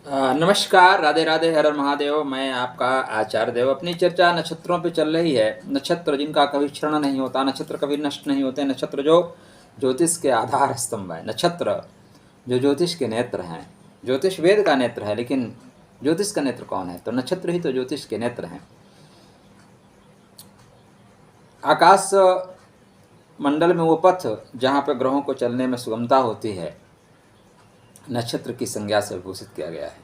नमस्कार, राधे राधे, हर हर महादेव। मैं आपका आचार्य देव। अपनी चर्चा नक्षत्रों पे चल रही है। नक्षत्र जिनका कभी क्षरण नहीं होता, नक्षत्र कभी नष्ट नहीं होते, नक्षत्र जो ज्योतिष के आधार स्तंभ है, नक्षत्र जो ज्योतिष के नेत्र हैं। ज्योतिष वेद का नेत्र है, लेकिन ज्योतिष का नेत्र कौन है? तो नक्षत्र ही तो ज्योतिष के नेत्र हैं। आकाश मंडल में वो पथ जहाँ पर ग्रहों को चलने में सुगमता होती है, नक्षत्र की संज्ञा से विभूषित किया गया है।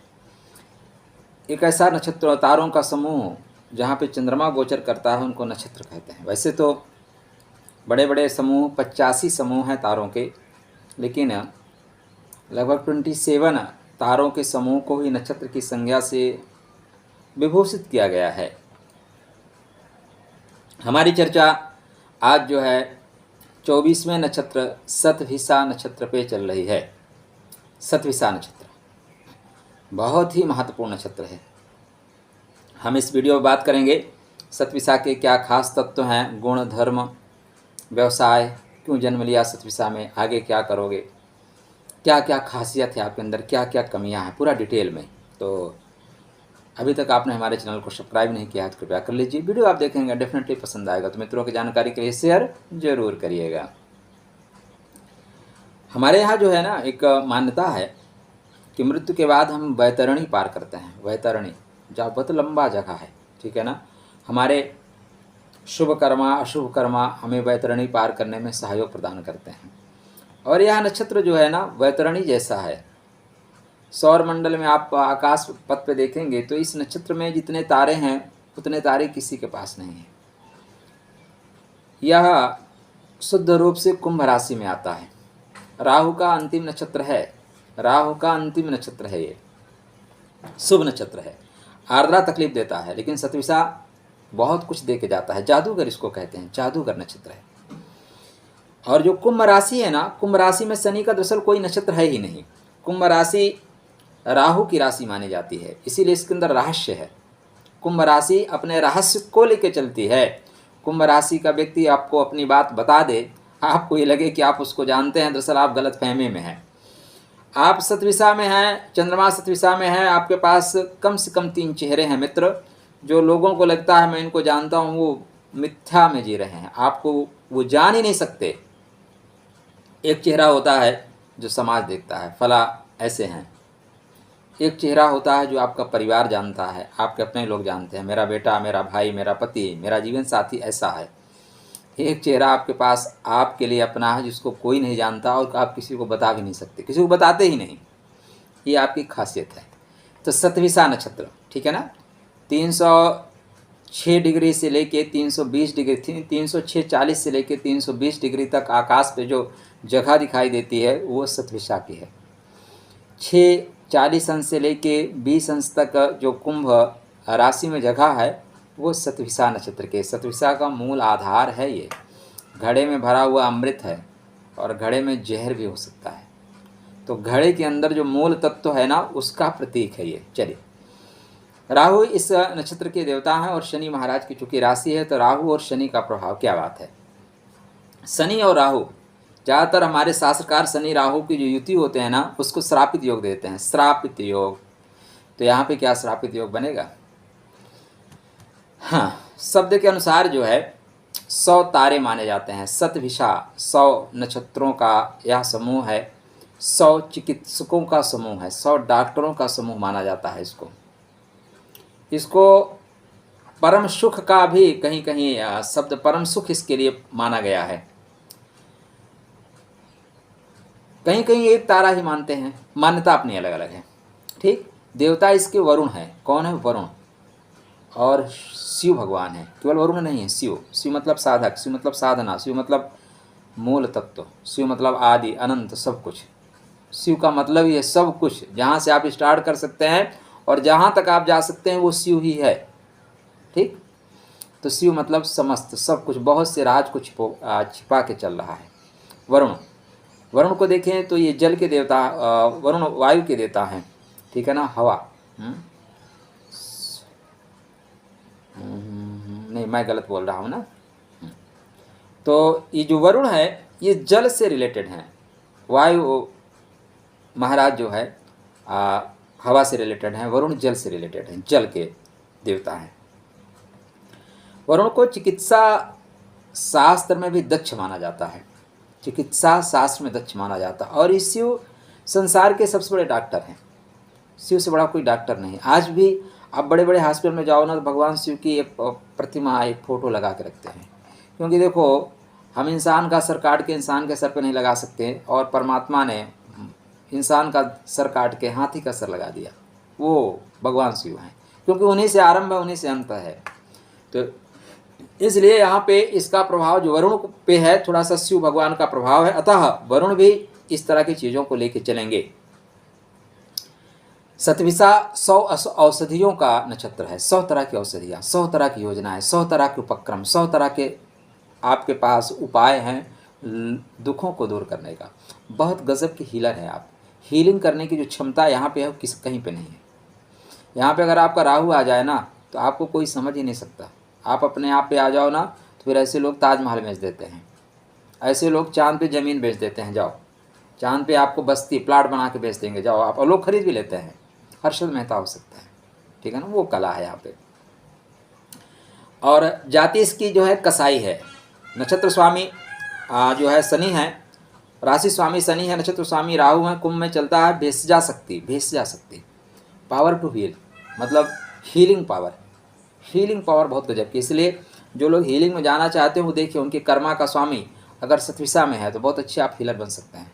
एक ऐसा नक्षत्र तारों का समूह जहाँ पे चंद्रमा गोचर करता है, उनको नक्षत्र कहते हैं। वैसे तो बड़े बड़े समूह 85 समूह हैं तारों के, लेकिन लगभग 27 तारों के समूह को ही नक्षत्र की संज्ञा से विभूषित किया गया है। हमारी चर्चा आज जो है 24वें नक्षत्र शतभिषा नक्षत्र पे चल रही है। शतभिषा नक्षत्र बहुत ही महत्वपूर्ण नक्षत्र है। हम इस वीडियो में बात करेंगे शतभिषा के क्या खास तत्व हैं, गुण, धर्म, व्यवसाय, क्यों जन्म लिया शतभिषा में, आगे क्या करोगे, क्या क्या खासियत है आपके अंदर, क्या क्या कमियां हैं, पूरा डिटेल में। तो अभी तक आपने हमारे चैनल को सब्सक्राइब नहीं किया है तो कृपया कर लीजिए। वीडियो आप देखेंगे डेफिनेटली पसंद आएगा, तो मित्रों की जानकारी के लिए शेयर जरूर करिएगा। हमारे यहाँ जो है ना, एक मान्यता है कि मृत्यु के बाद हम वैतरणी पार करते हैं। वैतरणी जहाँ बहुत लंबा जगह है, ठीक है ना। हमारे शुभ कर्मा अशुभ कर्मा हमें वैतरणी पार करने में सहयोग प्रदान करते हैं। और यह नक्षत्र जो है ना, वैतरणी जैसा है। सौर मंडल में आप आकाश पथ पे देखेंगे तो इस नक्षत्र में जितने तारे हैं उतने तारे किसी के पास नहीं हैं। यह शुद्ध रूप से कुंभ राशि में आता है। राहु का अंतिम नक्षत्र है। राहु का अंतिम नक्षत्र है, ये शुभ नक्षत्र है। आर्द्रा तकलीफ देता है, लेकिन शतभिषा बहुत कुछ दे के जाता है। जादूगर इसको कहते हैं, जादूगर नक्षत्र है। और जो कुंभ राशि है ना, कुंभ राशि में शनि का दरअसल कोई नक्षत्र है ही नहीं। कुंभ राशि राहु की राशि मानी जाती है, इसीलिए इसके अंदर रहस्य है। कुंभ राशि अपने रहस्य को लेके चलती है। कुंभ राशि का व्यक्ति आपको अपनी बात बता दे, आपको ये लगे कि आप उसको जानते हैं, दरअसल आप गलत फहमी में हैं। आप शतभिषा में हैं, चंद्रमा शतभिषा में है, आपके पास कम से कम 3 चेहरे हैं मित्र। जो लोगों को लगता है मैं इनको जानता हूँ, वो मिथ्या में जी रहे हैं, आपको वो जान ही नहीं सकते। एक चेहरा होता है जो समाज देखता है, फला ऐसे हैं। एक चेहरा होता है जो आपका परिवार जानता है, आपके अपने लोग जानते हैं, मेरा बेटा, मेरा भाई, मेरा पति, मेरा जीवन साथी ऐसा है। एक चेहरा आपके पास आपके लिए अपना है जिसको कोई नहीं जानता और आप किसी को बता भी नहीं सकते, किसी को बताते ही नहीं। ये आपकी खासियत है। तो शतभिषा नक्षत्र, ठीक है ना, 306 डिग्री से लेके 320 डिग्री, 306-40 से लेके 320 डिग्री तक आकाश पे जो जगह दिखाई देती है वो शतभिषा की है। 6-40 अंश से लेके 20 अंश तक जो कुंभ राशि में जगह है वो शतभिषा नक्षत्र के। शतभिषा का मूल आधार है ये। घड़े में भरा हुआ अमृत है और घड़े में जहर भी हो सकता है। तो घड़े के अंदर जो मूल तत्व है ना, उसका प्रतीक है ये। चलिए, राहु इस नक्षत्र के देवता हैं और शनि महाराज की चूंकि राशि है, तो राहु और शनि का प्रभाव क्या बात है। शनि और राहु, ज़्यादातर हमारे शास्त्रकार शनि राहु की जो युति होते हैं ना, उसको श्रापित योग देते हैं, श्रापित योग। तो यहाँ पे क्या श्रापित योग बनेगा? हाँ, शब्द के अनुसार जो है 100 तारे माने जाते हैं। शतभिषा 100 नक्षत्रों का यह समूह है, 100 चिकित्सकों का समूह है, 100 डॉक्टरों का समूह माना जाता है इसको परम सुख का भी कहीं कहीं शब्द परम सुख इसके लिए माना गया है। कहीं कहीं एक तारा ही मानते हैं, मान्यता अपनी अलग अलग है। ठीक, देवता इसके वरुण है। कौन है? वरुण। और शिव भगवान है, केवल वरुण नहीं है, शिव। शिव मतलब साधक, शिव मतलब साधना, शिव मतलब मूल तत्व, शिव मतलब आदि अनंत सब कुछ। शिव का मतलब ही है सब कुछ। जहाँ से आप स्टार्ट कर सकते हैं और जहाँ तक आप जा सकते हैं वो शिव ही है। ठीक, तो शिव मतलब समस्त सब कुछ, बहुत से राज को छिपा के चल रहा है। वरुण, वरुण को देखें तो ये जल के देवता, वरुण वायु के देवता हैं, ठीक है ना, हवा। नहीं, मैं गलत बोल रहा हूँ ना। तो ये जो वरुण है ये जल से रिलेटेड हैं। वायु महाराज जो है हवा से रिलेटेड हैं, वरुण जल से रिलेटेड हैं, जल के देवता हैं। वरुण को चिकित्सा शास्त्र में भी दक्ष माना जाता है, चिकित्सा शास्त्र में दक्ष माना जाता है। और इस शिव संसार के सबसे बड़े डॉक्टर हैं, शिव से बड़ा कोई डॉक्टर नहीं। आज भी आप बड़े बड़े हॉस्पिटल में जाओ ना तो भगवान शिव की एक प्रतिमा, एक फ़ोटो लगा के रखते हैं, क्योंकि देखो हम इंसान का सर काट के इंसान के सर पे नहीं लगा सकते, और परमात्मा ने इंसान का सर काट के हाथी का सर लगा दिया, वो भगवान शिव हैं, क्योंकि उन्हीं से आरंभ है, उन्हीं से अंत है। तो इसलिए यहाँ पे इसका प्रभाव जो वरुण पे है थोड़ा सा शिव भगवान का प्रभाव है, अतः वरुण भी इस तरह की चीज़ों को लेके चलेंगे। सतविसा 100 औषधियों का नक्षत्र है, 100 तरह की औषधियाँ, 100 तरह की योजनाएं, 100 तरह के उपक्रम, 100 तरह के आपके पास उपाय हैं दुखों को दूर करने का। बहुत गजब की हीलर है आप, हीलिंग करने की जो क्षमता यहाँ पे है वो कहीं पे नहीं है। यहाँ पे अगर आपका राहु आ जाए ना तो आपको कोई समझ ही नहीं सकता। आप अपने आप पे आ जाओ ना तो फिर ऐसे लोग ताजमहल बेच देते हैं, ऐसे लोग चांद पे ज़मीन बेच देते हैं, जाओ चांद पे आपको बस्ती प्लाट बना के बेच देंगे, जाओ आप, और लोग खरीद भी लेते हैं। हर्षद मेहता हो सकता है, ठीक है ना, वो कला है यहाँ पे। और जाति इसकी जो है कसाई है। नक्षत्र स्वामी जो है शनि है, राशि स्वामी शनि है, नक्षत्र स्वामी राहु है, कुंभ में चलता है भेषजा शक्ति, पावर टू हील, मतलब हीलिंग पावर, हीलिंग पावर बहुत गजब की। इसलिए जो लोग हीलिंग में जाना चाहते हैं वो देखिए उनके कर्मा का स्वामी अगर सतविसा में है तो बहुत अच्छे आप हीलर बन सकते हैं।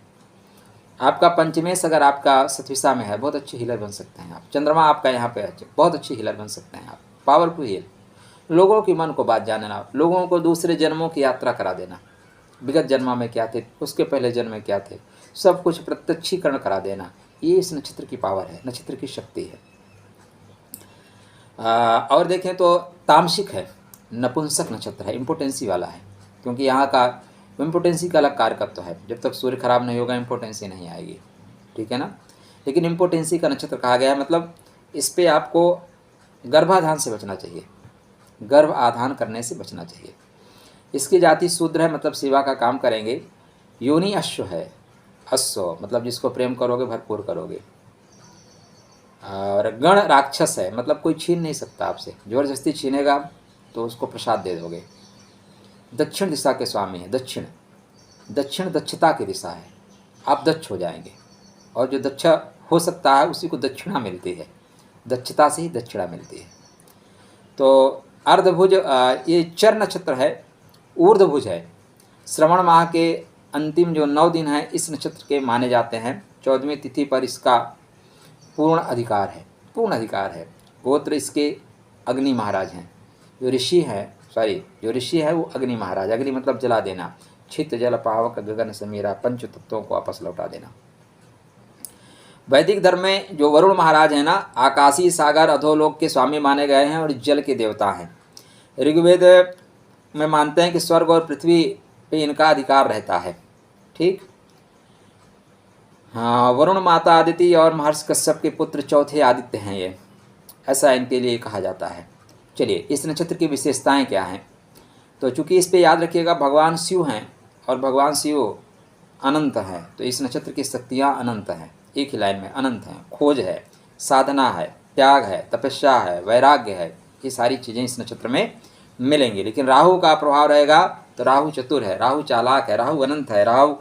आपका पंचमेश अगर आपका सतविसा में है बहुत अच्छे हीलर बन सकते हैं आप। चंद्रमा आपका यहाँ पे है, बहुत अच्छे हीलर बन सकते हैं आप। पावर टू हील, लोगों की मन को बात जानना, लोगों को दूसरे जन्मों की यात्रा करा देना, विगत जन्म में क्या थे, उसके पहले जन्म में क्या थे, सब कुछ प्रत्यक्षीकरण करा देना, ये इस नक्षत्र की पावर है, नक्षत्र की शक्ति है। और देखें तो तामसिक है, नपुंसक नक्षत्र है, इम्पोर्टेंसी वाला है, क्योंकि यहाँ का इम्पोर्टेंसी का अलग कारकत्व है। जब तक सूर्य खराब नहीं होगा इम्पोर्टेंसी नहीं आएगी, ठीक है ना। लेकिन इम्पोर्टेंसी का नक्षत्र कहा गया है, मतलब इस पर आपको गर्भाधान से बचना चाहिए, गर्भ आधान करने से बचना चाहिए। इसकी जाति शूद्र है, मतलब सेवा का काम करेंगे। योनि अश्व है, अश्व मतलब जिसको प्रेम करोगे भरपूर करोगे। और गण राक्षस है, मतलब कोई छीन नहीं सकता आपसे, ज़बरदस्ती छीनेगा तो उसको प्रसाद दे दोगे। दक्षिण दिशा के स्वामी है, दक्षिण दक्षता की दिशा है, आप दक्ष हो जाएंगे। और जो दक्ष हो सकता है उसी को दक्षिणा मिलती है, दक्षता से ही दक्षिणा मिलती है। तो अर्धभुज ये चर नक्षत्र है, ऊर्ध्वभुज है। श्रवण माह के अंतिम जो 9 दिन हैं इस नक्षत्र के माने जाते हैं। 14वीं तिथि पर इसका पूर्ण अधिकार है। गोत्र इसके अग्नि महाराज हैं। जो ऋषि है वो अग्नि महाराज, अग्नि मतलब जला देना, छित जल पावक गगन समीरा, पंच तत्वों को वापस लौटा देना। वैदिक धर्म में जो वरुण महाराज हैं ना, आकाशीय सागर अधोलोक के स्वामी माने गए हैं और जल के देवता हैं। ऋग्वेद में मानते हैं कि स्वर्ग और पृथ्वी पे इनका अधिकार रहता है, ठीक। हाँ, वरुण माता आदित्य और महर्षि कश्यप के पुत्र चौथे आदित्य हैं ये, ऐसा इनके लिए कहा जाता है। चलिए इस नक्षत्र की विशेषताएं क्या हैं, तो चूंकि इस पे याद रखिएगा भगवान शिव हैं और भगवान शिव अनंत हैं, तो इस नक्षत्र की शक्तियाँ अनंत हैं, एक ही लाइन में अनंत हैं। खोज है, साधना है, त्याग है, तपस्या है, वैराग्य है, ये सारी चीज़ें इस नक्षत्र में मिलेंगी। लेकिन राहु का प्रभाव रहेगा तो राहु चतुर है, राहु चालाक है, राहु अनंत है, राहु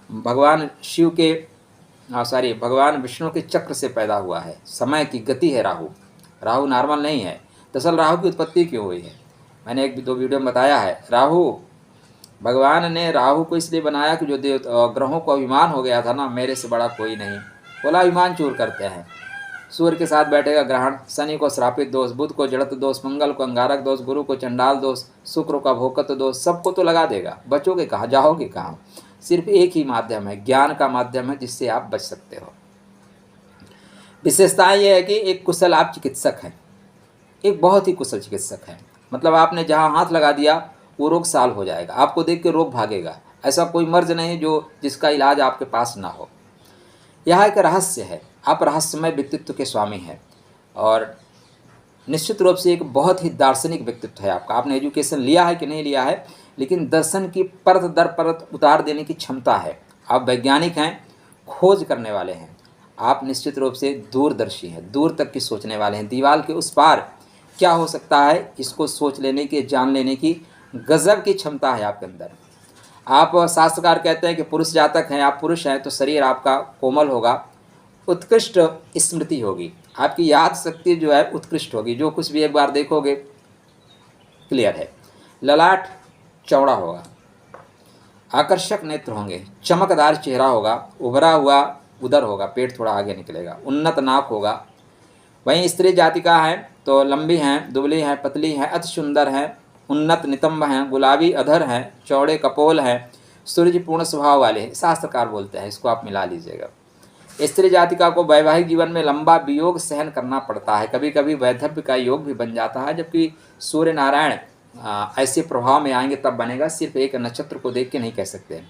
भगवान शिव के भगवान विष्णु के चक्र से पैदा हुआ है, समय की गति है राहु नॉर्मल नहीं है। दरअसल राहु की उत्पत्ति क्यों हुई है, मैंने 1-2 वीडियो में बताया है। भगवान ने राहु को इसलिए बनाया कि जो ग्रहों को अभिमान हो गया था ना, मेरे से बड़ा कोई नहीं, बोला अभिमान चूर करते हैं। सूर्य के साथ बैठेगा ग्रहण, शनि को श्रापित दोष, बुध को जड़त दोष, मंगल को अंगारक दोष, गुरु को चंडाल दोष, शुक्र का भोकत्व दोष, सबको तो लगा देगा। बचोगे कहाँ, जाओगे कहाँ। सिर्फ एक ही माध्यम है, ज्ञान का माध्यम है जिससे आप बच सकते हो। विशेषता यह है कि एक कुशल आप चिकित्सक हैं, एक बहुत ही कुशल चिकित्सक हैं। मतलब आपने जहाँ हाथ लगा दिया वो रोग साल हो जाएगा, आपको देख के रोग भागेगा। ऐसा कोई मर्ज नहीं जिसका इलाज आपके पास ना हो। यह एक रहस्य है, आप रहस्यमय व्यक्तित्व के स्वामी हैं और निश्चित रूप से एक बहुत ही दार्शनिक व्यक्तित्व है आपका। आपने एजुकेशन लिया है कि नहीं लिया है, लेकिन दर्शन की परत दर परत उतार देने की क्षमता है। आप वैज्ञानिक हैं, खोज करने वाले हैं, आप निश्चित रूप से दूरदर्शी हैं, दूर तक की सोचने वाले हैं। दीवार के उस पार क्या हो सकता है, इसको सोच लेने की, जान लेने की गजब की क्षमता है आपके अंदर। आप शास्त्रकार कहते हैं कि पुरुष जातक हैं, आप पुरुष हैं तो शरीर आपका कोमल होगा, उत्कृष्ट स्मृति होगी, आपकी याद शक्ति जो है उत्कृष्ट होगी, जो कुछ भी एक बार देखोगे क्लियर है। ललाट चौड़ा होगा, आकर्षक नेत्र होंगे, चमकदार चेहरा होगा, उभरा हुआ उदर होगा, पेट थोड़ा आगे निकलेगा, उन्नत नाक होगा। वहीं स्त्री जातिका हैं तो लंबी हैं, दुबली हैं, पतली हैं, अति सुंदर हैं, उन्नत नितंब हैं, गुलाबी अधर हैं, चौड़े कपोल हैं, सूर्यपूर्ण स्वभाव वाले हैं, शास्त्रकार बोलते हैं। इसको आप मिला लीजिएगा। स्त्री जातिका को वैवाहिक जीवन में लंबा वियोग सहन करना पड़ता है, कभी कभी वैधव्य का योग भी बन जाता है, जबकि सूर्य नारायण ऐसे प्रभाव में आएंगे तब बनेगा, सिर्फ एक नक्षत्र को देख के नहीं कह सकते।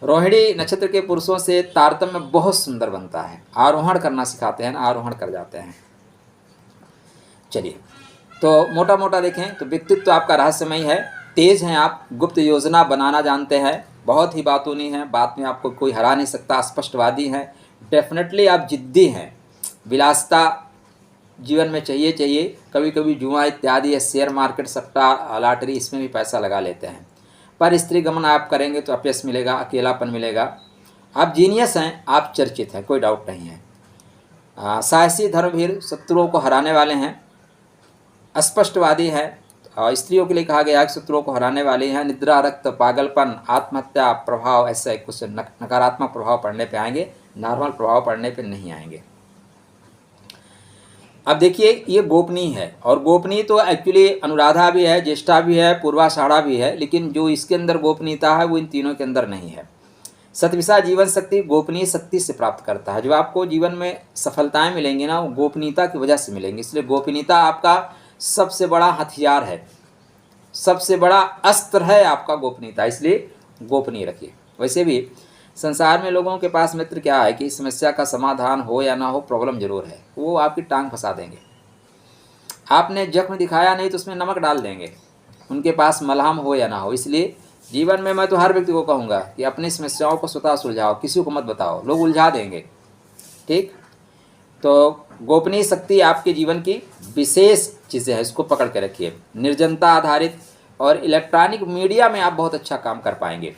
रोहिणी नक्षत्र के पुरुषों से तारतम्य बहुत सुंदर बनता है, आरोहण करना सिखाते हैं ना, आरोहण कर जाते हैं। चलिए, तो मोटा मोटा देखें तो व्यक्तित्व आपका रहस्यमय है, तेज हैं आप, गुप्त योजना बनाना जानते हैं, बहुत ही बातूनी हैं, बात में आपको कोई हरा नहीं सकता, स्पष्टवादी हैं, डेफिनेटली आप जिद्दी हैं, विलासता जीवन में चाहिए, कभी कभी जुआ इत्यादि या शेयर मार्केट, सट्टा, लॉटरी, इसमें भी पैसा लगा लेते हैं। पर स्त्री गमन आप करेंगे तो अपयश मिलेगा, अकेलापन मिलेगा। आप जीनियस हैं, आप चर्चित हैं, कोई डाउट नहीं है। साहसी, धर्मवीर, शत्रुओं को हराने वाले हैं, अस्पष्टवादी है, और स्त्रियों के लिए कहा गया कि शत्रुओं को हराने वाले हैं। निद्रा, रक्त, पागलपन, आत्महत्या प्रभाव, ऐसे कुछ नकारात्मक प्रभाव पड़ने पे आएंगे, नॉर्मल प्रभाव पड़ने पे नहीं आएंगे। अब देखिए, ये गोपनीय है, और गोपनीय तो एक्चुअली अनुराधा भी है, ज्येष्ठा भी है, पूर्वाषाढ़ा भी है, लेकिन जो इसके अंदर गोपनीयता है वो इन तीनों के अंदर नहीं है। सतविसा जीवन शक्ति गोपनीय शक्ति से प्राप्त करता है। जो आपको जीवन में सफलताएं मिलेंगी ना, वो गोपनीयता की वजह से मिलेंगी। इसलिए गोपनीयता आपका सबसे बड़ा हथियार है, सबसे बड़ा अस्त्र है आपका गोपनीयता, इसलिए गोपनीय रखिए। वैसे भी संसार में लोगों के पास मित्र क्या है कि समस्या का समाधान हो या ना हो, प्रॉब्लम जरूर है, वो आपकी टांग फंसा देंगे। आपने जख्म दिखाया नहीं तो उसमें नमक डाल देंगे, उनके पास मलहम हो या ना हो। इसलिए जीवन में मैं तो हर व्यक्ति को कहूँगा कि अपनी समस्याओं को स्वतः सुलझाओ, किसी को मत बताओ, लोग उलझा देंगे। ठीक, तो गोपनीय शक्ति आपके जीवन की विशेष चीज़ें हैं, इसको पकड़ के रखिए। निर्जनता आधारित और इलेक्ट्रॉनिक मीडिया में आप बहुत अच्छा काम कर पाएंगे।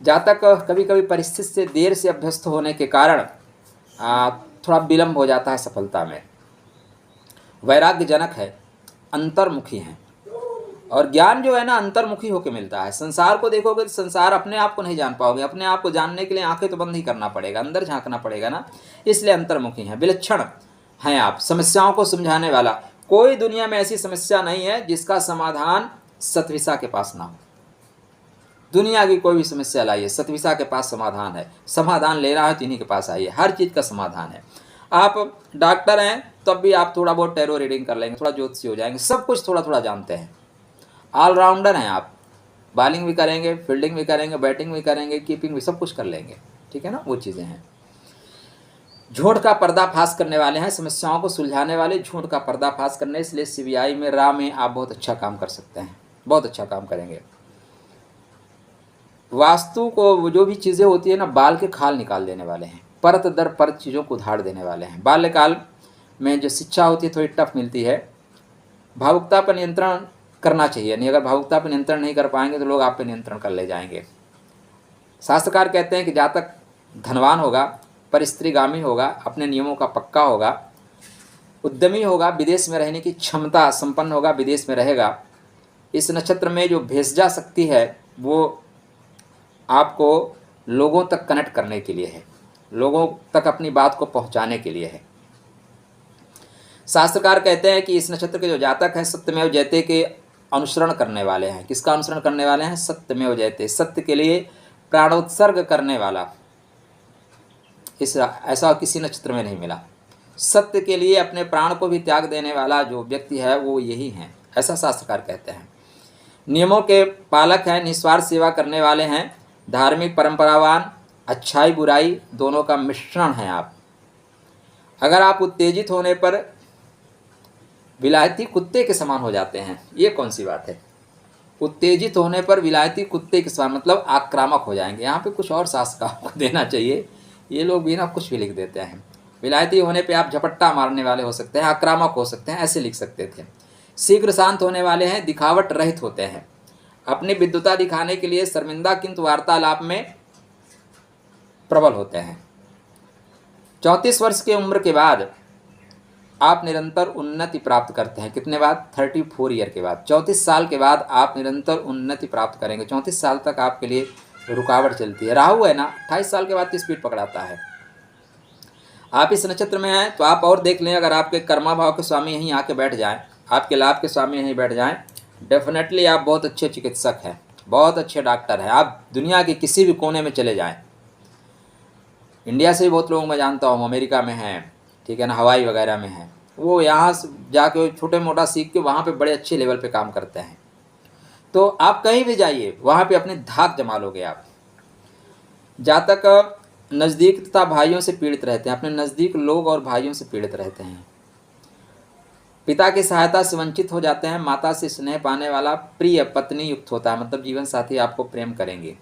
जहाँ तक कभी कभी परिस्थिति से देर से अभ्यस्त होने के कारण थोड़ा विलम्ब हो जाता है सफलता में। वैराग्यजनक है, अंतर्मुखी हैं, और ज्ञान जो है ना अंतर्मुखी होकर मिलता है। संसार को देखोगे तो संसार अपने आप को नहीं जान पाओगे, अपने आप को जानने के लिए आंखें तो बंद ही करना पड़ेगा, अंदर झांकना पड़ेगा ना, इसलिए अंतर्मुखी हैं। विलक्षण हैं आप, समस्याओं को समझाने वाला। कोई दुनिया में ऐसी समस्या नहीं है जिसका समाधान सतविसा के पास ना हो। दुनिया की कोई भी समस्या लाइए, सतविसा के पास समाधान है। समाधान ले रहा है तो इन्हीं के पास आइए, हर चीज़ का समाधान है। आप डॉक्टर हैं तब भी आप थोड़ा बहुत टैरो रीडिंग कर लेंगे, थोड़ा ज्योतिषी हो जाएंगे, सब कुछ थोड़ा थोड़ा जानते हैं। ऑलराउंडर हैं आप, बॉलिंग भी करेंगे, फील्डिंग भी करेंगे, बैटिंग भी करेंगे, कीपिंग भी, सब कुछ कर लेंगे। ठीक है ना, वो चीज़ें हैं। झूठ का पर्दाफाश करने वाले हैं, समस्याओं को सुलझाने वाले, झूठ का पर्दाफाश करने, इसलिए सीबीआई में, रा में आप बहुत अच्छा काम कर सकते हैं, बहुत अच्छा काम करेंगे। वास्तु को जो भी चीज़ें होती है ना, बाल के खाल निकाल देने वाले हैं, परत दर परत चीज़ों को उधार देने वाले हैं। बाल्यकाल में जो शिक्षा होती है थोड़ी टफ मिलती है। भावुकता पर नियंत्रण करना चाहिए, नहीं अगर भावुकता पर नियंत्रण नहीं कर पाएंगे तो लोग आप पे नियंत्रण कर ले जाएंगे। शास्त्रकार कहते हैं कि जहाँ तक धनवान होगा, पर स्त्रीगामी होगा, अपने नियमों का पक्का होगा, उद्यमी होगा, विदेश में रहने की क्षमता संपन्न होगा, विदेश में रहेगा। इस नक्षत्र में जो भेषजा शक्ति है वो आपको लोगों तक कनेक्ट करने के लिए है, लोगों तक अपनी बात को पहुंचाने के लिए है। शास्त्रकार कहते हैं कि इस नक्षत्र के जो जातक हैं सत्यमेव जयते के अनुसरण करने वाले हैं। किसका अनुसरण करने वाले हैं? सत्यमेव जयते, सत्य के लिए प्राणोत्सर्ग करने वाला। ऐसा किसी नक्षत्र में नहीं मिला। सत्य के लिए अपने प्राण को भी त्याग देने वाला जो व्यक्ति है वो यही है, ऐसा शास्त्रकार कहते हैं। नियमों के पालक हैं, निस्वार्थ सेवा करने वाले हैं, धार्मिक परंपरावान, अच्छाई बुराई दोनों का मिश्रण है आप। अगर आप उत्तेजित होने पर विलायती कुत्ते के समान हो जाते हैं, ये कौन सी बात है? उत्तेजित होने पर विलायती कुत्ते के समान मतलब आक्रामक हो जाएंगे। यहाँ पे कुछ और शास्त्र को देना चाहिए ये लोग भी ना कुछ भी लिख देते हैं। विलायती होने पे आप झपट्टा मारने वाले हो सकते हैं, आक्रामक हो सकते हैं, ऐसे लिख सकते थे। शीघ्र शांत होने वाले हैं, दिखावट रहित होते हैं, अपनी विद्वता दिखाने के लिए शर्मिंदा किंतु वार्तालाप में प्रबल होते हैं। 34 वर्ष की उम्र के बाद आप निरंतर उन्नति प्राप्त करते हैं। कितने बाद? 34 ईयर के बाद, 34 साल के बाद आप निरंतर उन्नति प्राप्त करेंगे। 34 साल तक आपके लिए रुकावट चलती है। राहु है ना, 28 साल के बाद तो स्पीड पकड़ाता है। आप इस नक्षत्र में हैं तो आप और देख लें, अगर आपके कर्मा भाव के स्वामी यहीं आके बैठ जाएं, आपके लाभ के स्वामी यहीं बैठ जाएं, डेफिनेटली आप बहुत अच्छे चिकित्सक हैं, बहुत अच्छे डॉक्टर हैं। आप दुनिया के किसी भी कोने में चले जाएं, इंडिया से भी बहुत लोग मैं जानता हूँ अमेरिका में हैं, ठीक है ना, हवाई वगैरह में हैं, वो यहाँ से जाके छोटे मोटा सीख के वहाँ पे बड़े अच्छे लेवल पे काम करते हैं। तो आप कहीं भी जाइए, वहाँ पे अपनी धाक जमा लोगे आप। जातक नज़दीक तथा भाइयों से पीड़ित रहते हैं, अपने नज़दीक लोग और भाइयों से पीड़ित रहते हैं। पिता की सहायता से वंचित हो जाते हैं। माता से स्नेह पाने वाला प्रिय पत्नी युक्त होता है, मतलब जीवन साथी आपको प्रेम करेंगे।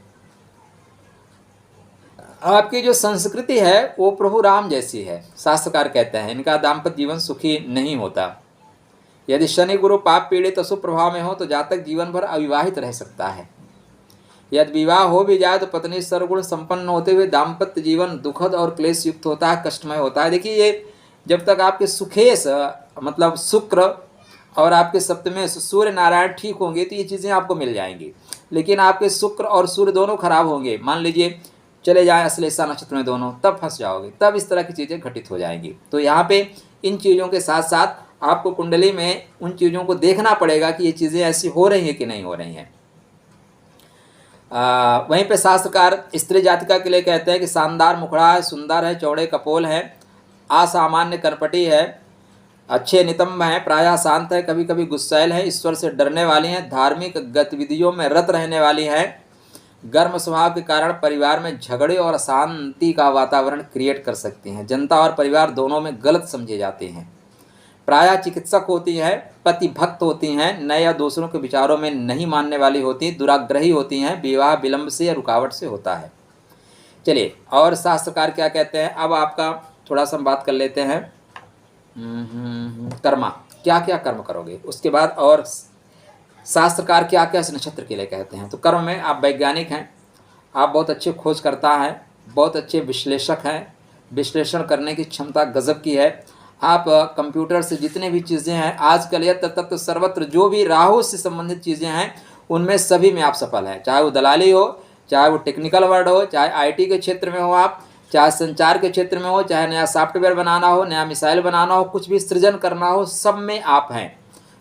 आपकी जो संस्कृति है वो प्रभु राम जैसी है, शास्त्रकार कहते हैं। इनका दाम्पत्य जीवन सुखी नहीं होता। यदि शनि गुरु पाप पीड़ित अशुभ प्रभाव में हो तो जातक जीवन भर अविवाहित रह सकता है। यदि विवाह हो भी जाए तो पत्नी सर्वगुण संपन्न होते हुए दाम्पत्य जीवन दुखद और क्लेश युक्त होता है, कष्टमय होता है। देखिए, ये जब तक आपके सुखेश मतलब शुक्र और आपके सप्तमेश सूर्य नारायण ठीक होंगे तो ये चीज़ें आपको मिल जाएंगी। लेकिन आपके शुक्र और सूर्य दोनों खराब होंगे, मान लीजिए चले जाएं अश्लेषा नक्षत्र में दोनों, तब फंस जाओगे, तब इस तरह की चीज़ें घटित हो जाएंगी। तो यहाँ पे इन चीज़ों के साथ साथ आपको कुंडली में उन चीज़ों को देखना पड़ेगा कि ये चीज़ें ऐसी हो रही हैं कि नहीं हो रही हैं। वहीं पे शास्त्रकार स्त्री जातिका के लिए कहते हैं कि शानदार मुखड़ा है, सुंदर है, चौड़े कपोल है, असामान्य करपटी है, अच्छे नितंब हैं, प्रायः शांत है, कभी कभी गुस्सैल है, ईश्वर से डरने वाली हैं, धार्मिक गतिविधियों में रत रहने वाली हैं। गर्म स्वभाव के कारण परिवार में झगड़े और अशांति का वातावरण क्रिएट कर सकती हैं। जनता और परिवार दोनों में गलत समझे जाते हैं। प्रायः चिकित्सक होती हैं, पति भक्त होती हैं, नए या दूसरों के विचारों में नहीं मानने वाली होती, दुराग्रही होती हैं, विवाह विलंब से या रुकावट से होता है। चलिए, और शास्त्रकार क्या कहते हैं, अब आपका थोड़ा सा बात कर लेते हैं। कर्मा, क्या क्या कर्म करोगे, उसके बाद और शास्त्रकार क्या क्या इस नक्षत्र के लिए कहते हैं। तो कर्म में आप वैज्ञानिक हैं, आप बहुत अच्छे खोजकर्ता हैं, बहुत अच्छे विश्लेषक हैं, विश्लेषण करने की क्षमता गजब की है। आप कंप्यूटर से जितने भी चीज़ें हैं आजकल यत्र तत्र सर्वत्र जो भी राहु से संबंधित चीज़ें हैं उनमें सभी में आप सफल हैं, चाहे वो दलाली हो, चाहे वो टेक्निकल वर्ड हो, चाहे आईटी के क्षेत्र में हो आप, चाहे संचार के क्षेत्र में हो, चाहे नया सॉफ्टवेयर बनाना हो, नया मिसाइल बनाना हो, कुछ भी सृजन करना हो, सब में आप हैं।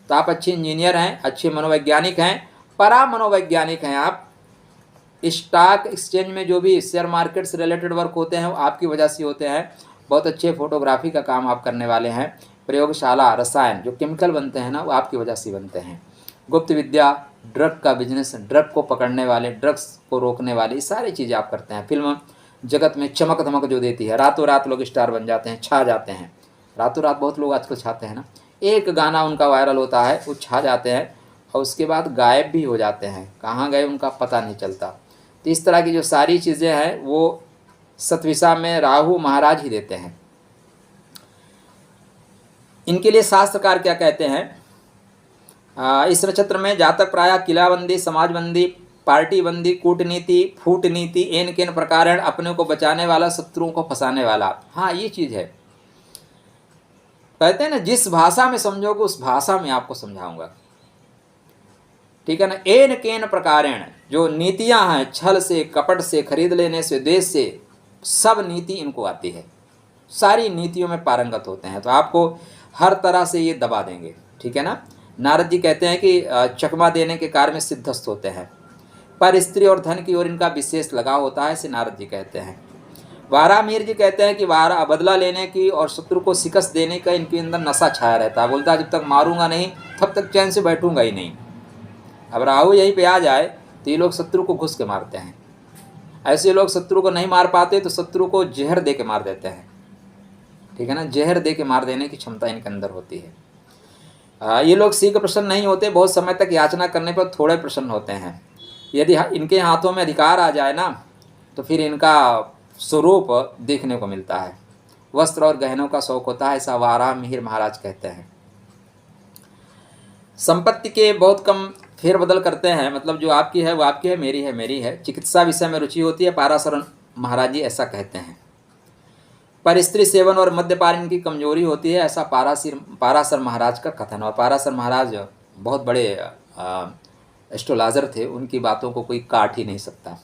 तो आप अच्छे इंजीनियर हैं, अच्छे मनोवैज्ञानिक हैं, परा मनोवैज्ञानिक हैं आप। स्टॉक एक्सचेंज में जो भी शेयर मार्केट से रिलेटेड वर्क होते हैं वो आपकी वजह से होते हैं। बहुत अच्छे फोटोग्राफी का काम आप करने वाले हैं। प्रयोगशाला रसायन जो केमिकल बनते हैं ना वो आपकी वजह से बनते हैं। गुप्त विद्या, ड्रग का बिजनेस, ड्रग को पकड़ने वाले, ड्रग्स को रोकने वाली सारी चीज़ें आप करते हैं। फिल्म जगत में चमक धमक जो देती है, रातों रात लोग स्टार बन जाते हैं, छा जाते हैं। रातों रात बहुत लोग आजकल छाते हैं ना, एक गाना उनका वायरल होता है, वो छा जाते हैं और उसके बाद गायब भी हो जाते हैं, कहाँ गए उनका पता नहीं चलता। तो इस तरह की जो सारी चीज़ें हैं वो सतविषा में राहु महाराज ही देते हैं। इनके लिए शास्त्रकार क्या कहते हैं, इस नक्षत्र में जातक प्रायः किलाबंदी, समाजबंदी, पार्टीबंदी, कूटनीति, फूटनीति, एन केन प्रकार अपने को बचाने वाला, शत्रुओं को फंसाने वाला। हाँ, ये चीज़ है, कहते हैं ना जिस भाषा में समझोगे उस भाषा में आपको समझाऊंगा, ठीक है ना। एन केन प्रकारेण जो नीतियां हैं, छल से, कपट से, खरीद लेने से, द्वेष से, सब नीति इनको आती है, सारी नीतियों में पारंगत होते हैं। तो आपको हर तरह से ये दबा देंगे, ठीक है ना। नारद जी कहते हैं कि चकमा देने के कार्य में सिद्धस्त होते हैं, पर स्त्री और धन की ओर इनका विशेष लगाव होता है, इसे नारद जी कहते हैं। वारामीर जी कहते हैं कि बदला लेने की और शत्रु को शिकस्त देने का इनके अंदर नशा छाया रहता है। बोलता है जब तक मारूंगा नहीं तब तक चैन से बैठूंगा ही नहीं। अब राहु यहीं पे आ जाए तो ये लोग शत्रु को घुस के मारते हैं। ऐसे लोग शत्रु को नहीं मार पाते तो शत्रु को जहर दे के मार देते हैं, ठीक है ना। जहर दे के मार देने की क्षमता इनके अंदर होती है। ये लोग शीघ्र प्रसन्न नहीं होते, बहुत समय तक याचना करने पर थोड़े प्रसन्न होते हैं। यदि इनके हाथों में अधिकार आ जाए ना तो फिर इनका स्वरूप देखने को मिलता है। वस्त्र और गहनों का शौक होता है, ऐसा वाराह मिहिर महाराज कहते हैं। संपत्ति के बहुत कम फेरबदल करते हैं, मतलब जो आपकी है वो आपकी है, मेरी है मेरी है। चिकित्सा विषय में रुचि होती है, पाराशर महाराज जी ऐसा कहते हैं। पर स्त्री सेवन और मद्यपान इनकी कमजोरी होती है, ऐसा पाराशर महाराज का कथन। और पाराशर महाराज बहुत बड़े एस्ट्रोलॉजर थे, उनकी बातों को कोई काट ही नहीं सकता।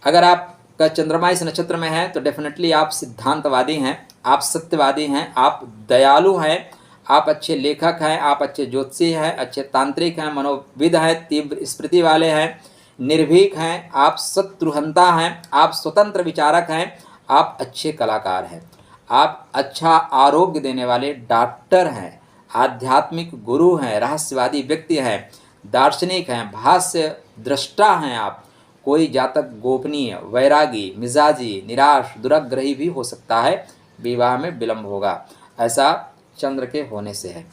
अगर आपका चंद्रमा इस नक्षत्र में है तो डेफिनेटली आप सिद्धांतवादी हैं, आप सत्यवादी हैं, आप दयालु हैं, आप अच्छे लेखक हैं, आप अच्छे ज्योतिषी हैं, अच्छे तांत्रिक हैं, मनोविद हैं, तीव्र स्मृति वाले हैं, निर्भीक हैं, आप शत्रुहंता हैं, आप स्वतंत्र विचारक हैं, आप अच्छे कलाकार हैं, आप अच्छा आरोग्य देने वाले डॉक्टर हैं, आध्यात्मिक गुरु हैं, रहस्यवादी व्यक्ति हैं, दार्शनिक हैं, भाष्य दृष्टा हैं। आप कोई जातक गोपनीय, वैरागी, मिजाजी, निराश, दुराग्रही भी हो सकता है, विवाह में विलंब होगा, ऐसा चंद्र के होने से है।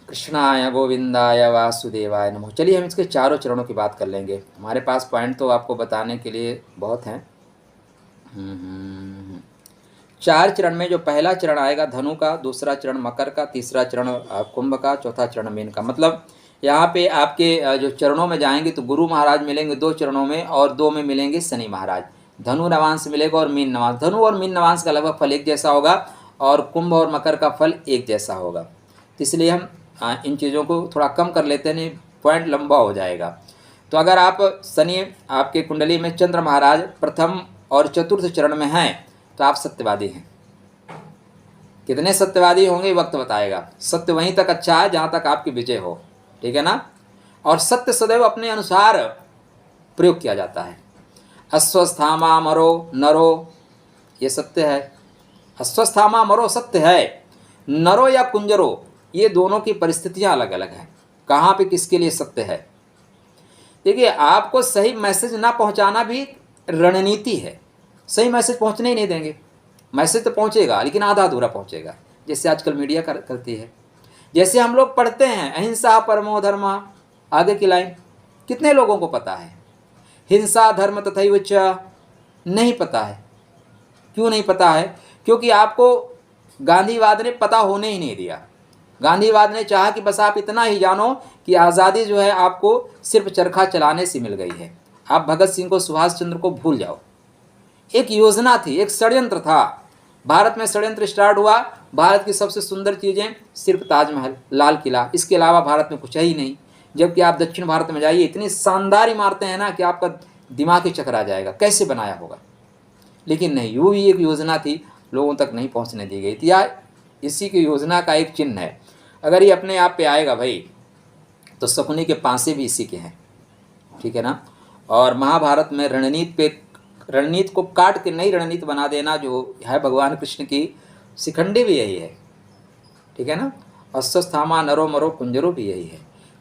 कृष्णाय गोविंदाय वासुदेवाय नमः। चलिए हम इसके चारों चरणों की बात कर लेंगे। हमारे पास पॉइंट तो आपको बताने के लिए बहुत हैं। 4 चरण में जो पहला चरण आएगा धनु का, दूसरा चरण मकर का, तीसरा चरण कुंभ का, चौथा चरण मीन का। मतलब यहाँ पे आपके जो चरणों में जाएंगे तो गुरु महाराज मिलेंगे 2 चरणों में, और 2 में मिलेंगे शनि महाराज। धनु नवांश मिलेगा और मीन नवांश। धनु और मीन नवांश का लगभग फल एक जैसा होगा, और कुंभ और मकर का फल एक जैसा होगा। तो इसलिए हम इन चीज़ों को थोड़ा कम कर लेते हैं, नहीं पॉइंट लंबा हो जाएगा। तो अगर आप शनि आपके कुंडली में चंद्र महाराज प्रथम और चतुर्थ चरण में हैं तो आप सत्यवादी हैं। कितने सत्यवादी होंगे वक्त बताएगा। सत्य वहीं तक अच्छा है जहाँ तक आपकी विजय हो, ठीक है ना। और सत्य सदैव अपने अनुसार प्रयोग किया जाता है। अस्वस्थामा मरो नरो, ये सत्य है। अस्वस्थामा मरो सत्य है। नरो या कुंजरो, ये दोनों की परिस्थितियां अलग अलग हैं। कहाँ पे किसके लिए सत्य है। देखिए, आपको सही मैसेज ना पहुंचाना भी रणनीति है। सही मैसेज पहुंचने ही नहीं देंगे। मैसेज तो पहुंचेगा लेकिन आधा अधूरा पहुंचेगा, जैसे आजकल मीडिया करती है। जैसे हम लोग पढ़ते हैं अहिंसा परमो धर्म, आगे की लाइन कितने लोगों को पता है। हिंसा धर्म तथैव च नहीं पता है। क्यों नहीं पता है? क्योंकि आपको गांधीवाद ने पता होने ही नहीं दिया। गांधीवाद ने चाहा कि बस आप इतना ही जानो कि आज़ादी जो है आपको सिर्फ चरखा चलाने से मिल गई है। आप भगत सिंह को, सुभाष चंद्र को भूल जाओ। एक योजना थी, एक षड्यंत्र था। भारत में षड्यंत्र स्टार्ट हुआ। भारत की सबसे सुंदर चीज़ें सिर्फ ताजमहल, लाल किला, इसके अलावा भारत में कुछ है ही नहीं। जबकि आप दक्षिण भारत में जाइए, इतनी शानदार इमारतें हैं ना कि आपका दिमाग ही चकरा जाएगा, कैसे बनाया होगा। लेकिन नहीं, वो भी एक योजना थी, लोगों तक नहीं पहुंचने दी गई थी। या इसी की योजना का एक चिन्ह है। अगर ये अपने आप पे आएगा भाई, तो शकुनी के पासे भी इसी के हैं, ठीक है ना। और महाभारत में रणनीति को काट के नई रणनीति बना देना जो है भगवान कृष्ण की शिखंडी भी यही है, ठीक है ना। अस्वस्थामा नरो मरो कुंजरो भी यही है।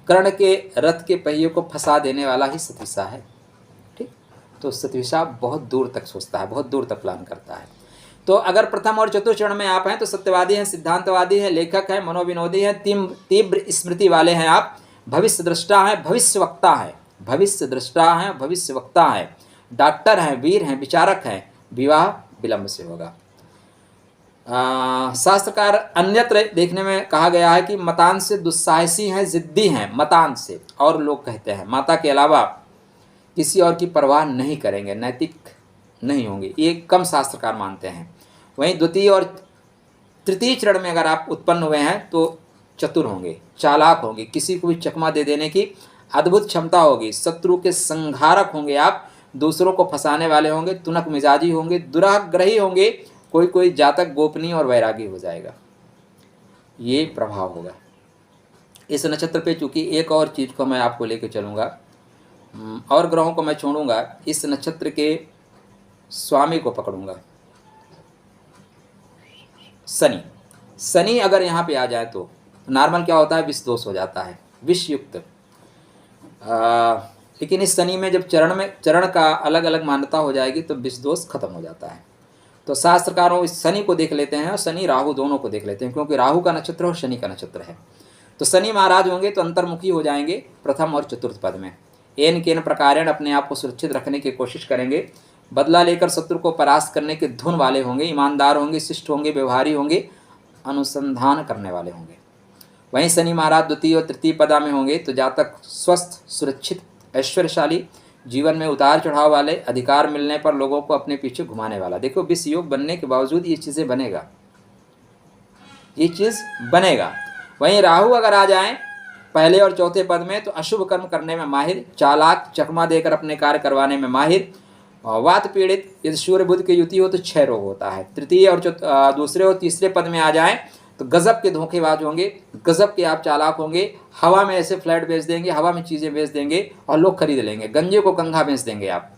कर्ण के रथ के पहिए को फंसा देने वाला ही सतीशा है, ठीक। तो सतीशा बहुत दूर तक सोचता है, बहुत दूर तक प्लान करता है। तो अगर प्रथम और चतुर्थ चरण में आप हैं तो सत्यवादी हैं, सिद्धांतवादी हैं, लेखक हैं, मनोविनोदी हैं, तीव्र स्मृति वाले हैं। आप भविष्य दृष्टा हैं, भविष्यवक्ता हैं, भविष्य दृष्टा हैं, भविष्यवक्ता हैं, डॉक्टर हैं, वीर हैं, विचारक हैं। विवाह विलंब से होगा। शास्त्रकार अन्यत्र देखने में कहा गया है कि मतांश से दुस्साहसी हैं, जिद्दी हैं, मतांश से। और लोग कहते हैं माता के अलावा किसी और की परवाह नहीं करेंगे, नैतिक नहीं होंगे, ये कम शास्त्रकार मानते हैं। वहीं द्वितीय और तृतीय चरण में अगर आप उत्पन्न हुए हैं तो चतुर होंगे, चालाक होंगे, किसी को भी चकमा दे देने की अद्भुत क्षमता होगी, शत्रु के संहारक होंगे आप, दूसरों को फंसाने वाले होंगे, तुनक मिजाजी होंगे, दुराग्रही होंगे, कोई जातक गोपनीय और वैरागी हो जाएगा। ये प्रभाव होगा इस नक्षत्र पे। चूँकि एक और चीज़ को मैं आपको लेके चलूँगा, और ग्रहों को मैं छोड़ूंगा, इस नक्षत्र के स्वामी को पकड़ूंगा, शनि। शनि अगर यहाँ पे आ जाए तो नॉर्मल क्या होता है, विष दोष हो जाता है, विष युक्त। लेकिन इस शनि में जब चरण का अलग अलग मान्यता हो जाएगी तो विष दोष खत्म हो जाता है। तो शास्त्रकारों इस शनि को देख लेते हैं और शनि राहु दोनों को देख लेते हैं, क्योंकि राहु का नक्षत्र और शनि का नक्षत्र है। तो शनि महाराज होंगे तो अंतर्मुखी हो जाएंगे प्रथम और चतुर्थ पद में। एन केन प्रकारेण अपने आप को सुरक्षित रखने की कोशिश करेंगे। बदला लेकर शत्रु को परास्त करने के धुन वाले होंगे, ईमानदार होंगे, शिष्ट होंगे, व्यवहारी होंगे, अनुसंधान करने वाले होंगे। वहीं शनि महाराज द्वितीय और तृतीय पदा में होंगे तो जातक स्वस्थ, सुरक्षित, ऐश्वर्यशाली, जीवन में उतार चढ़ाव वाले, अधिकार मिलने पर लोगों को अपने पीछे घुमाने वाला। देखो विष योग बनने के बावजूद ये चीज़ें बनेगा, ये चीज़ बनेगा। वहीं राहु अगर आ जाएं पहले और चौथे पद में तो अशुभ कर्म करने में माहिर, चालाक, चकमा देकर अपने कार्य करवाने में माहिर, वात पीड़ित, यदि सूर्य बुध की युति हो तो क्षय रोग होता है। तृतीय और दूसरे और तीसरे पद में आ जाएं तो गजब के धोखेबाज होंगे, गजब के आप चालाक होंगे, हवा में ऐसे फ्लैट बेच देंगे, हवा में चीज़ें बेच देंगे और लोग खरीद लेंगे, गंजे को कंघा बेच देंगे आप।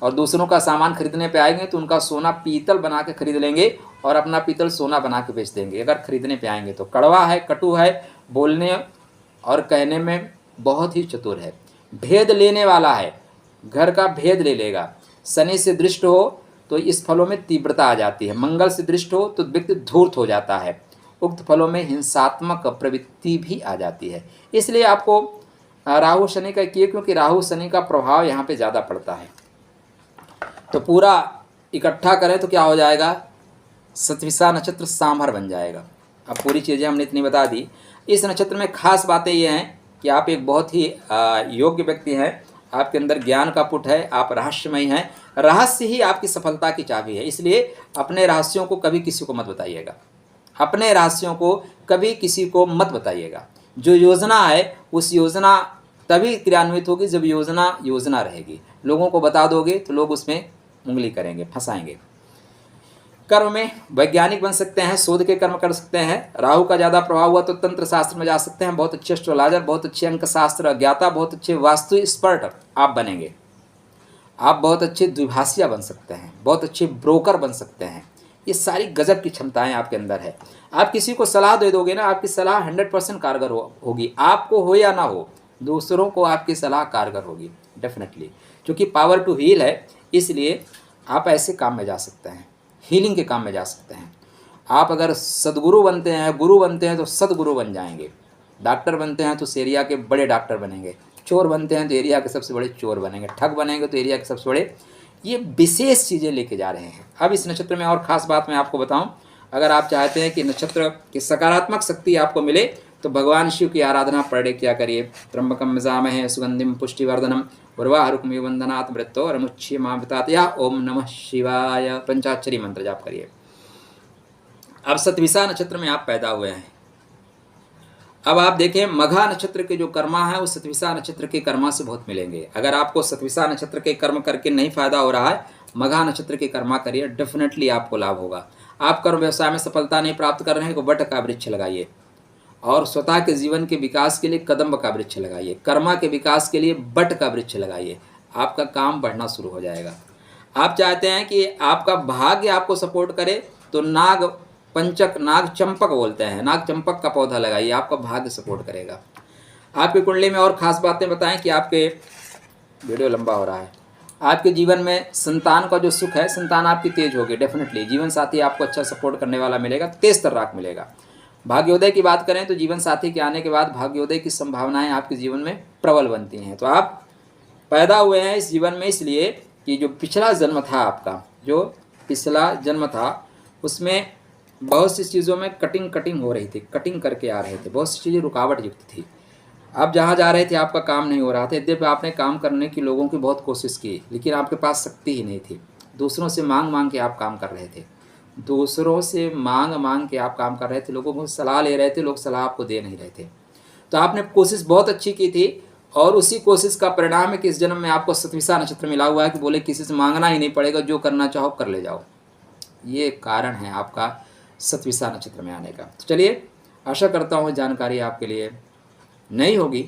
और दूसरों का सामान खरीदने पे आएंगे तो उनका सोना पीतल बना के खरीद लेंगे और अपना पीतल सोना बना के बेच देंगे अगर खरीदने पे आएंगे तो। कड़वा है, कटु है, बोलने और कहने में बहुत ही चतुर है, भेद लेने वाला है, घर का भेद ले लेगा। शनि से दृष्ट हो तो इस फलों में तीव्रता आ जाती है, मंगल से दृष्ट हो तो व्यक्ति धूर्त हो जाता है, उक्त फलों में हिंसात्मक प्रवृत्ति भी आ जाती है। इसलिए आपको राहु शनि का किए, क्योंकि राहु शनि का प्रभाव यहाँ पे ज़्यादा पड़ता है। तो पूरा इकट्ठा करें तो क्या हो जाएगा, सतविसा नक्षत्र सांभर बन जाएगा। अब पूरी चीज़ें हमने इतनी बता दी। इस नक्षत्र में खास बातें ये हैं कि आप एक बहुत ही योग्य व्यक्ति हैं, आपके अंदर ज्ञान का पुट है, आप रहस्यमयी हैं, रहस्य ही आपकी सफलता की चाबी है। इसलिए अपने रहस्यों को कभी किसी को मत बताइएगा, अपने रहस्यों को कभी किसी को मत बताइएगा। जो योजना है उस योजना तभी क्रियान्वित होगी जब योजना रहेगी। लोगों को बता दोगे तो लोग उसमें उंगली करेंगे, फंसाएंगे। कर्म में वैज्ञानिक बन सकते हैं, शोध के कर्म कर सकते हैं। राहु का ज़्यादा प्रभाव हुआ तो तंत्र शास्त्र में जा सकते हैं, बहुत अच्छे एस्ट्रोलॉजर, बहुत अच्छे अंक शास्त्र ज्ञाता, बहुत अच्छे वास्तु एक्सपर्ट आप बनेंगे। आप बहुत अच्छे द्विभाषिया बन सकते हैं, बहुत अच्छे ब्रोकर बन सकते हैं। ये सारी गजब की क्षमताएं आपके अंदर है। आप किसी को सलाह दे दोगे ना, आपकी सलाह 100% कारगर होगी, आपको हो या ना हो, दूसरों को आपकी सलाह कारगर होगी डेफिनेटली, क्योंकि पावर टू हील है। इसलिए आप ऐसे काम में जा सकते हैं, हीलिंग के काम में जा सकते हैं। आप अगर सदगुरु बनते हैं, गुरु बनते हैं तो सदगुरु बन जाएंगे। डॉक्टर बनते हैं तो उस एरिया के बड़े डॉक्टर बनेंगे। चोर बनते हैं तो एरिया के सबसे बड़े चोर बनेंगे। ठग बनेंगे तो एरिया के सबसे बड़े। ये विशेष चीज़ें लेके जा रहे हैं। अब इस नक्षत्र में और ख़ास बात मैं आपको बताऊं, अगर आप चाहते हैं कि नक्षत्र की सकारात्मक शक्ति आपको मिले तो भगवान शिव की आराधना पर डे क्या करिए। त्र्यंबकम यजामहे सुगंधिम पुष्टिवर्धनम उर्वारुकमिव वंदनात् मृत्योरमुच्यमामृतात् या ओम नमः शिवाय पंचाक्षरी मंत्र जाप करिए। अब सतविसा नक्षत्र में आप पैदा हुए हैं। अब आप देखें मघा नक्षत्र के जो कर्मा है वो सतविसा नक्षत्र के कर्मा से बहुत मिलेंगे। अगर आपको सतविसा नक्षत्र के कर्म करके नहीं फायदा हो रहा है, मघा नक्षत्र के कर्मा करिए, डेफिनेटली आपको लाभ होगा। आप कर्म व्यवसाय में सफलता नहीं प्राप्त कर रहे हैं तो वट का वृक्ष लगाइए और स्वतः के जीवन के विकास के लिए कदम्ब का वृक्ष लगाइए। कर्मा के विकास के लिए बट का वृक्ष लगाइए, आपका काम बढ़ना शुरू हो जाएगा। आप चाहते हैं कि आपका भाग्य आपको सपोर्ट करे तो नाग पंचक, नाग चंपक बोलते हैं, नाग चंपक का पौधा लगाइए, आपका भाग्य सपोर्ट करेगा। आपकी कुंडली में और ख़ास बातें बताएं कि आपके, वीडियो लंबा हो रहा है, आपके जीवन में संतान का जो सुख है, संतान आपकी तेज होगी डेफिनेटली। जीवन साथी आपको अच्छा सपोर्ट करने वाला मिलेगा, तेज तर्राक मिलेगा। भाग्योदय की बात करें तो जीवन साथी के आने के बाद भाग्योदय की संभावनाएं आपके जीवन में प्रबल बनती हैं। तो आप पैदा हुए हैं इस जीवन में इसलिए कि जो पिछला जन्म था आपका, जो पिछला जन्म था उसमें बहुत सी चीज़ों में कटिंग हो रही थी, कटिंग करके आ रहे थे, बहुत सी चीज़ें रुकावट युक्त थी। आप जहाँ जा रहे थे आपका काम नहीं हो रहा था। यद्यपि आपने काम करने की लोगों की बहुत कोशिश की लेकिन आपके पास शक्ति ही नहीं थी। दूसरों से मांग के आप काम कर रहे थे, दूसरों से मांग के आप काम कर रहे थे, लोगों को सलाह ले रहे थे, लोग सलाह आपको दे नहीं रहे थे। तो आपने कोशिश बहुत अच्छी की थी और उसी कोशिश का परिणाम है कि इस जन्म में आपको सतविसा नक्षत्र मिला हुआ है कि बोले किसी से मांगना ही नहीं पड़ेगा, जो करना चाहो कर ले जाओ। ये कारण है आपका सतविसा नक्षत्र में आने का। तो चलिए, आशा करता हूँ जानकारी आपके लिए नई होगी,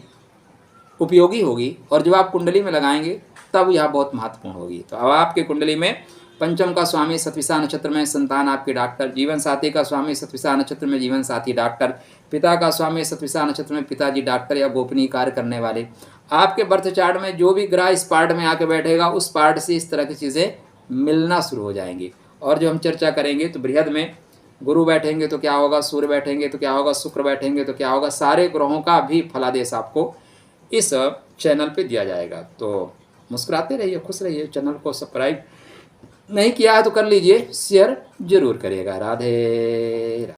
उपयोगी होगी और जब आप कुंडली में लगाएंगे तब यह बहुत महत्वपूर्ण होगी। तो अब आपके कुंडली में पंचम का स्वामी सतविसा नक्षत्र में संतान आपके डॉक्टर, जीवन साथी का स्वामी सतविसा नक्षत्र में जीवन साथी डॉक्टर, पिता का स्वामी सतविसा नक्षत्र में पिताजी डॉक्टर या गोपनीय कार्य करने वाले। आपके बर्थ चार्ट में जो भी ग्रह इस पार्ट में आके बैठेगा उस पार्ट से इस तरह की चीज़ें मिलना शुरू हो जाएंगी। और जो हम चर्चा करेंगे तो बृहद में गुरु बैठेंगे तो क्या होगा, सूर्य बैठेंगे तो क्या होगा, शुक्र बैठेंगे तो क्या होगा, सारे ग्रहों का भी फलादेश आपको इस चैनल पे दिया जाएगा। तो मुस्कुराते रहिए, खुश रहिए। चैनल को सब्सक्राइब नहीं किया है तो कर लीजिए, शेयर जरूर करिएगा। राधे।